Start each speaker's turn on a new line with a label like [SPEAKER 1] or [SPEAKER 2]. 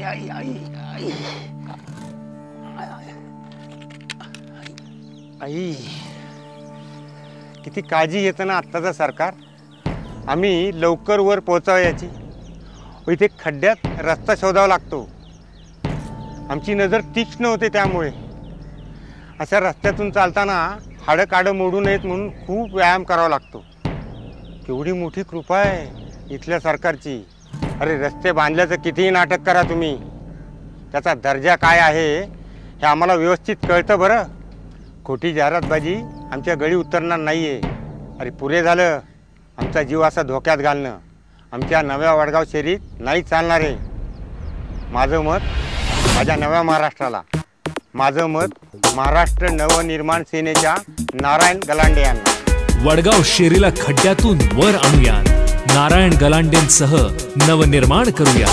[SPEAKER 1] आई आई आई आई किती काळजी घेतं ना आत्ताचं सरकार। आम्ही लवकर वर पोहोचावं याची, इथे खड्ड्यात रस्ता शोधावा लागतो। आमची नजर तीक्ष्ण होते, त्यामुळे अशा रस्त्यातून चालताना हाडं काडं मोडू नयेत म्हणून खूप व्यायाम करावा लागतो। केवढी मोठी कृपा आहे इथल्या सरकारची। अरे रस्ते बांधल्याचं कितीही नाटक करा तुम्ही, त्याचा दर्जा काय आहे हे आम्हाला व्यवस्थित कळतं बरं। खोटी जाहिरातबाजी आमच्या गळी उतरणार नाही आहे। अरे पुरे झालं आमचा जीव असा धोक्यात घालणं, आमच्या नव्या वडगाव शहरीत नाही चालणार आहे। माझं मत माझ्या नव्या महाराष्ट्राला, माझं मत महाराष्ट्र नवनिर्माण सेनेच्या नारायण गलांडे यांना।
[SPEAKER 2] वडगाव शेरीला खड्ड्यातून वर आणूया, नारायण गलांडेंसह नवनिर्माण करूया।